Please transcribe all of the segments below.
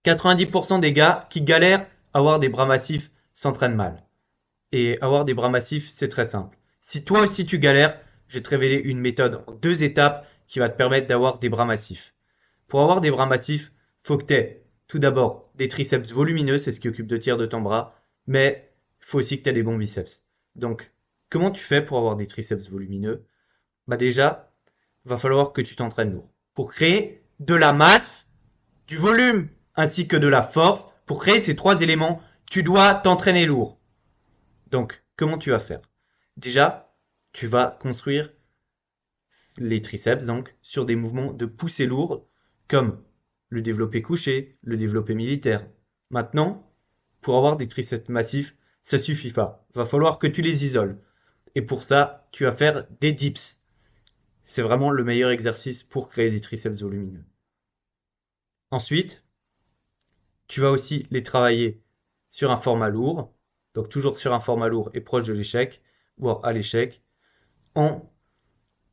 90% des gars qui galèrent à avoir des bras massifs s'entraînent mal. Et avoir des bras massifs, c'est très simple. Si toi aussi tu galères, je vais te révéler une méthode en 2 étapes qui va te permettre d'avoir des bras massifs. Pour avoir des bras massifs, faut que tu aies tout d'abord des triceps volumineux, c'est ce qui occupe 2 tiers de ton bras, mais il faut aussi que tu aies des bons biceps. Donc, comment tu fais pour avoir des triceps volumineux? Bah déjà, va falloir que tu t'entraînes lourd. Pour créer de la masse, du volume, ainsi que de la force, pour créer ces 3 éléments, tu dois t'entraîner lourd. Donc, comment tu vas faire? Déjà, tu vas construire les triceps donc sur des mouvements de poussée lourde comme le développé couché, le développé militaire. Maintenant, pour avoir des triceps massifs, ça suffit pas. Va falloir que tu les isoles. Et pour ça, tu vas faire des dips. C'est vraiment le meilleur exercice pour créer des triceps volumineux. Ensuite, tu vas aussi les travailler sur un format lourd, donc toujours sur un format lourd et proche de l'échec, voire à l'échec, en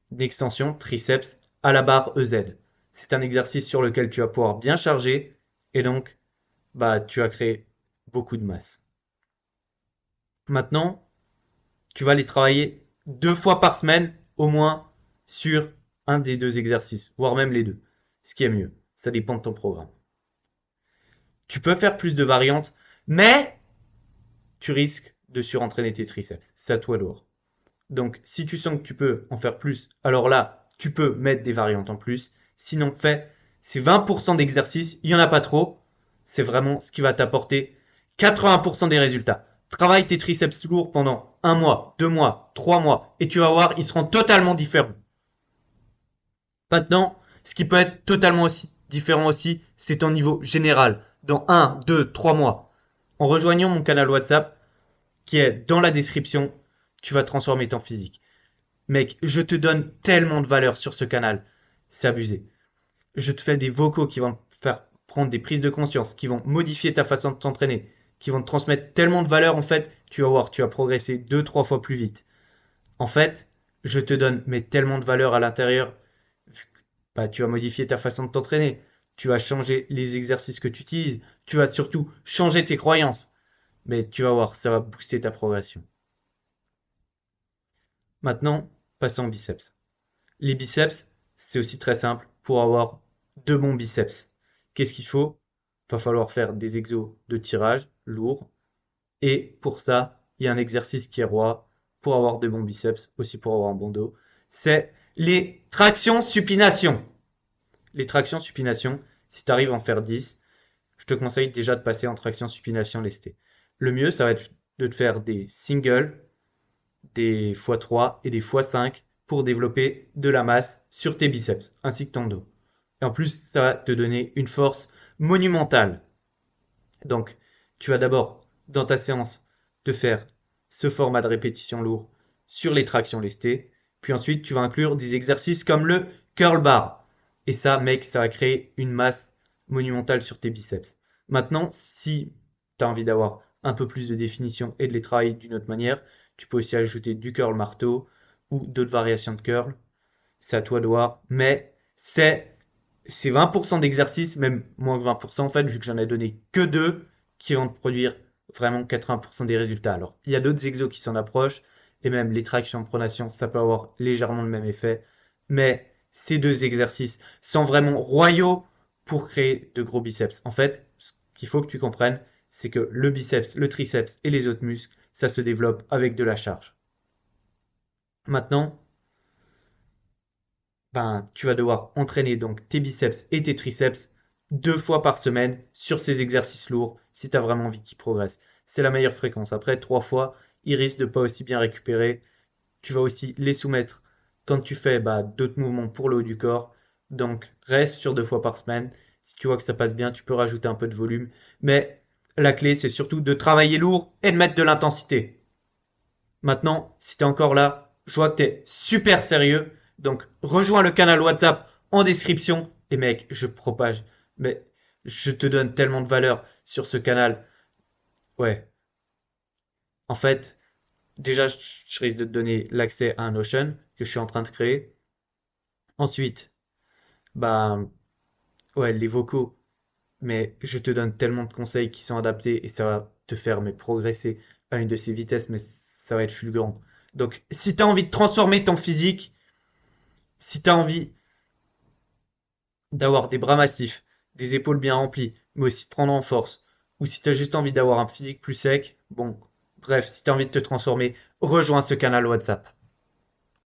d'extension triceps à la barre EZ. C'est un exercice sur lequel tu vas pouvoir bien charger et donc tu vas créer beaucoup de masse. Maintenant, tu vas les travailler 2 fois par semaine au moins sur un des 2 exercices, voire même les deux. Ce qui est mieux. Ça dépend de ton programme. Tu peux faire plus de variantes, mais tu risques de surentraîner tes triceps. C'est à toi de voir. Donc, si tu sens que tu peux en faire plus, alors là, tu peux mettre des variantes en plus. Sinon, fais ces 20% d'exercices, il n'y en a pas trop. C'est vraiment ce qui va t'apporter 80% des résultats. Travaille tes triceps lourds pendant 1 mois, 2 mois, 3 mois, et tu vas voir, ils seront totalement différents. Maintenant, ce qui peut être totalement aussi différent aussi, c'est ton niveau général. Dans 1, 2, 3 mois. En rejoignant mon canal WhatsApp, qui est dans la description, tu vas transformer ton physique. Mec, je te donne tellement de valeur sur ce canal. C'est abusé. Je te fais des vocaux qui vont te faire prendre des prises de conscience, qui vont modifier ta façon de t'entraîner, qui vont te transmettre tellement de valeur, en fait, tu vas voir, tu vas progresser 2, 3 fois plus vite. En fait, je te donne mais tellement de valeur à l'intérieur. Tu vas modifier ta façon de t'entraîner. Tu vas changer les exercices que tu utilises. Tu vas surtout changer tes croyances. Mais tu vas voir, ça va booster ta progression. Maintenant, passons aux biceps. Les biceps, c'est aussi très simple pour avoir de bons biceps. Qu'est-ce qu'il faut? Il va falloir faire des exos de tirage lourds. Et pour ça, il y a un exercice qui est roi pour avoir de bons biceps, aussi pour avoir un bon dos. C'est les tractions supination. Les tractions supination, si tu arrives à en faire 10, je te conseille déjà de passer en traction supination lestée. Le mieux, ça va être de te faire des singles, des x3 et des x5 pour développer de la masse sur tes biceps ainsi que ton dos. Et en plus, ça va te donner une force monumentale. Donc, tu vas d'abord, dans ta séance, te faire ce format de répétition lourd sur les tractions lestées. Puis ensuite, tu vas inclure des exercices comme le curl bar. Et ça, mec, ça va créer une masse monumentale sur tes biceps. Maintenant, si tu as envie d'avoir un peu plus de définition et de les travailler d'une autre manière, tu peux aussi ajouter du curl marteau ou d'autres variations de curl. C'est à toi de voir. Mais c'est 20% d'exercice, même moins que 20% en fait, vu que j'en ai donné que 2 qui vont te produire vraiment 80% des résultats. Alors, il y a d'autres exos qui s'en approchent, et même les tractions de pronation, ça peut avoir légèrement le même effet. Mais ces 2 exercices sont vraiment royaux pour créer de gros biceps. En fait, ce qu'il faut que tu comprennes, c'est que le biceps, le triceps et les autres muscles, ça se développe avec de la charge. Maintenant, tu vas devoir entraîner donc tes biceps et tes triceps 2 fois par semaine sur ces exercices lourds si tu as vraiment envie qu'ils progressent. C'est la meilleure fréquence. Après, 3 fois, ils risquent de pas aussi bien récupérer. Tu vas aussi les soumettre quand tu fais d'autres mouvements pour le haut du corps. Donc, reste sur 2 fois par semaine. Si tu vois que ça passe bien, tu peux rajouter un peu de volume. Mais la clé, c'est surtout de travailler lourd et de mettre de l'intensité. Maintenant, si t'es encore là, je vois que t'es super sérieux. Donc, rejoins le canal WhatsApp en description. Et mec, je propage. Mais je te donne tellement de valeur sur ce canal. Ouais. En fait, déjà, je risque de te donner l'accès à un Notion que je suis en train de créer. Ensuite, bah, ouais, les vocaux. mais je te donne tellement de conseils qui sont adaptés et ça va te faire mais progresser à une de ces vitesses, mais ça va être fulgurant. Donc, si tu as envie de transformer ton physique, si tu as envie d'avoir des bras massifs, des épaules bien remplies, mais aussi de prendre en force, ou si tu as juste envie d'avoir un physique plus sec, bon, bref, si tu as envie de te transformer, rejoins ce canal WhatsApp.